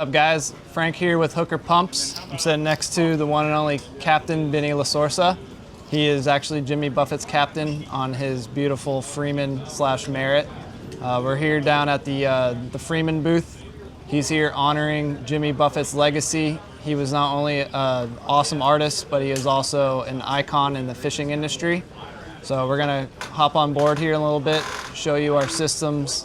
What's up guys, Frank here with Hooker Pumps. I'm sitting next to the one and only Captain Vinnie. He is actually Jimmy Buffett's captain on his beautiful Freeman/Merit. We're here down at the Freeman booth. He's here honoring Jimmy Buffett's legacy. He was not only an awesome artist, but he is also an icon in the fishing industry. So we're gonna hop on board here in a little bit, show you our systems.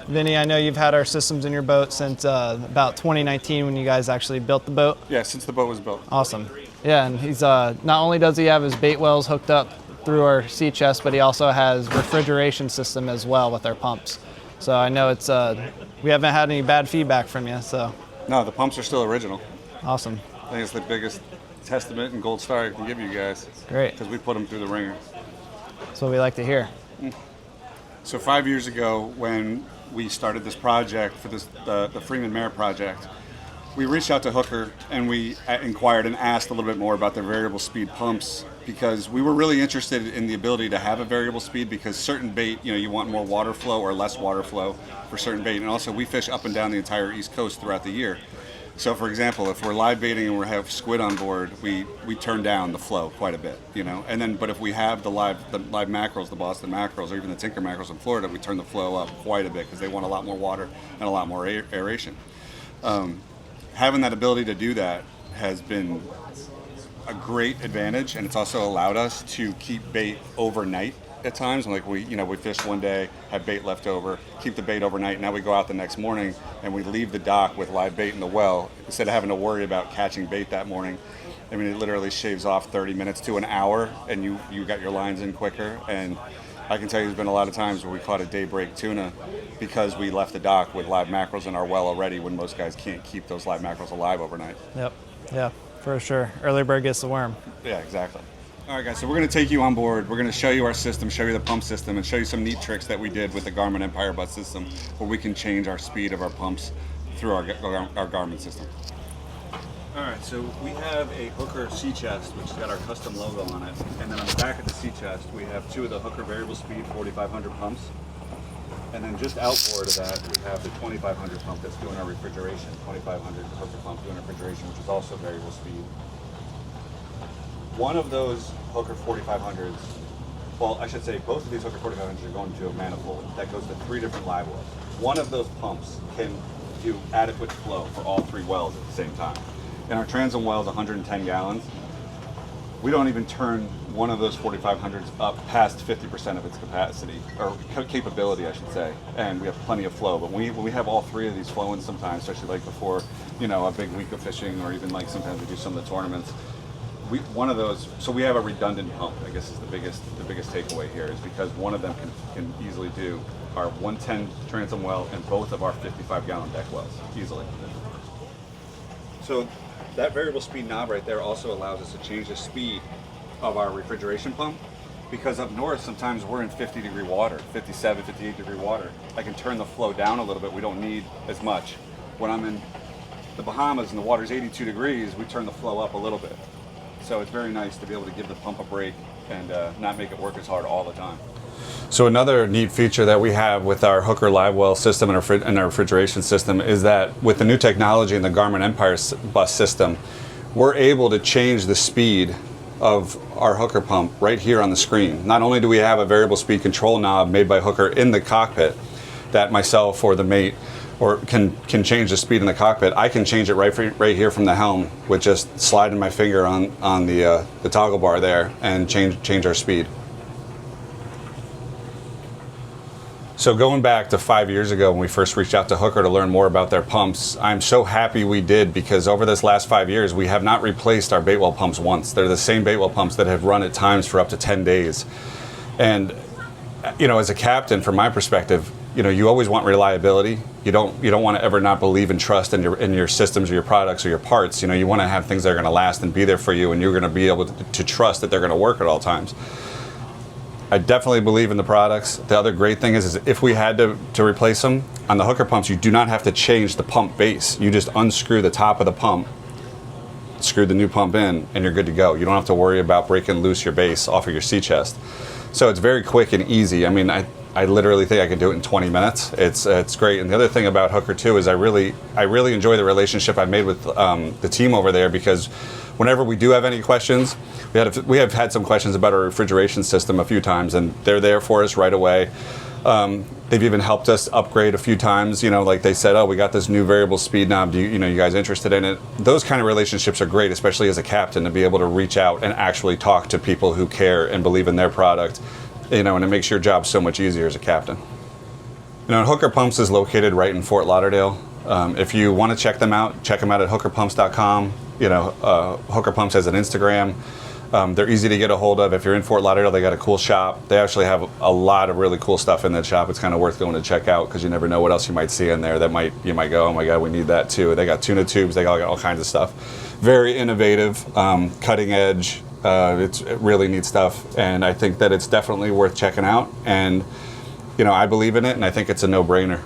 Vinny, I know you've had our systems in your boat since about 2019 when you guys actually built the boat. Yeah, since the boat was built. Awesome. Yeah, and he's not only does he have his bait wells hooked up through our sea chest, but he also has refrigeration system as well with our pumps. So I know it's we haven't had any bad feedback from you. So No, the pumps are still original. awesome. I think it's the biggest testament and gold star I can give you guys. Great. Because we put them through the ringer. That's what we like to hear. So 5 years ago, when we started this project for the Freeman Merit project, we reached out to Hooker and we inquired and asked a little bit more about their variable speed pumps, because we were really interested in the ability to have a variable speed, because certain bait, you want more water flow or less water flow for certain bait. And also we fish up and down the entire East Coast throughout the year. So for example, if we're live baiting and we have squid on board, we turn down the flow quite a bit, And then, but if we have the live mackerels, the Boston mackerels, or even the Tinker mackerels in Florida, we turn the flow up quite a bit because they want a lot more water and a lot more aeration. Having that ability to do that has been a great advantage, and it's also allowed us to keep bait overnight at times. Like we fish one day, have bait left over, keep the bait overnight. Now we go out the next morning and we leave the dock with live bait in the well instead of having to worry about catching bait that morning. I mean, it literally shaves off 30 minutes to an hour, and you got your lines in quicker. And I can tell you there's been a lot of times where we caught a daybreak tuna because we left the dock with live mackerels in our well already, when most guys can't keep those live mackerels alive overnight. Yep. Yeah, for sure. Early bird gets the worm. Yeah, exactly. All right, guys, so we're going to take you on board. We're going to show you our system, show you the pump system, and show you some neat tricks that we did with the Garmin Empire Bus system, where we can change our speed of our pumps through our Garmin system. All right, so we have a Hooker sea chest, which has got our custom logo on it. And then on the back of the sea chest, we have two of the Hooker variable speed 4,500 pumps. And then just outboard of that, we have the 2,500 pump that's doing our refrigeration. 2,500 Hooker pump doing refrigeration, which is also variable speed. One of those Hooker 4500s, well, I should say both of these Hooker 4500s are going to a manifold that goes to 3 different live wells. One of those pumps can do adequate flow for all 3 wells at the same time. And our transom well is 110 gallons. We don't even turn one of those 4500s up past 50% of its capacity, or capability, I should say, and we have plenty of flow. But when we have all 3 of these flowing sometimes, especially like before, a big week of fishing, or even like sometimes we do some of the tournaments, one of those, so we have a redundant pump, I guess is the biggest takeaway here, is because one of them can easily do our 110 transom well and both of our 55-gallon deck wells easily. So that variable speed knob right there also allows us to change the speed of our refrigeration pump, because up north sometimes we're in 50-degree water, 57, 58-degree water. I can turn the flow down a little bit. We don't need as much. When I'm in the Bahamas and the water's 82 degrees, we turn the flow up a little bit. So it's very nice to be able to give the pump a break and not make it work as hard all the time. So another neat feature that we have with our Hooker live well system and our refrigeration system is that with the new technology and the Garmin Empire Bus system, we're able to change the speed of our Hooker pump right here on the screen. Not only do we have a variable speed control knob made by Hooker in the cockpit that myself or the mate can change the speed in the cockpit, I can change it right here from the helm with just sliding my finger on the toggle bar there and change our speed. So going back to 5 years ago when we first reached out to Hooker to learn more about their pumps, I'm so happy we did, because over this last 5 years we have not replaced our bait well pumps once. They're the same bait well pumps that have run at times for up to 10 days. And as a captain, from my perspective, you always want reliability. You don't want to ever not believe and trust in your systems or your products or your parts. You want to have things that are going to last and be there for you, and you're going to be able to trust that they're going to work at all times. I definitely believe in the products. The other great thing is if we had to replace them, on the Hooker pumps, you do not have to change the pump base. You just unscrew the top of the pump, screw the new pump in, and you're good to go. You don't have to worry about breaking loose your base off of your sea chest. So it's very quick and easy. I mean, I literally think I can do it in 20 minutes. It's great. And the other thing about Hooker too is I really enjoy the relationship I've made with the team over there, because whenever we do have any questions, we have had some questions about our refrigeration system a few times, and they're there for us right away. They've even helped us upgrade a few times. You know, like they said, oh, we got this new variable speed knob. You guys interested in it? Those kind of relationships are great, especially as a captain, to be able to reach out and actually talk to people who care and believe in their product. You know, and it makes your job so much easier as a captain. You know, Hooker Pumps is located right in Fort Lauderdale. If you want to check them out at hookerpumps.com. You know, Hooker Pumps has an Instagram. They're easy to get a hold of. If you're in Fort Lauderdale, they got a cool shop. They actually have a lot of really cool stuff in that shop. It's kind of worth going to check out, because you never know what else you might see in there that you might go, oh my God, we need that too. They got tuna tubes. They got all kinds of stuff. Very innovative, cutting edge. It's really neat stuff, and I think that it's definitely worth checking out. And you know, I believe in it, and I think it's a no-brainer.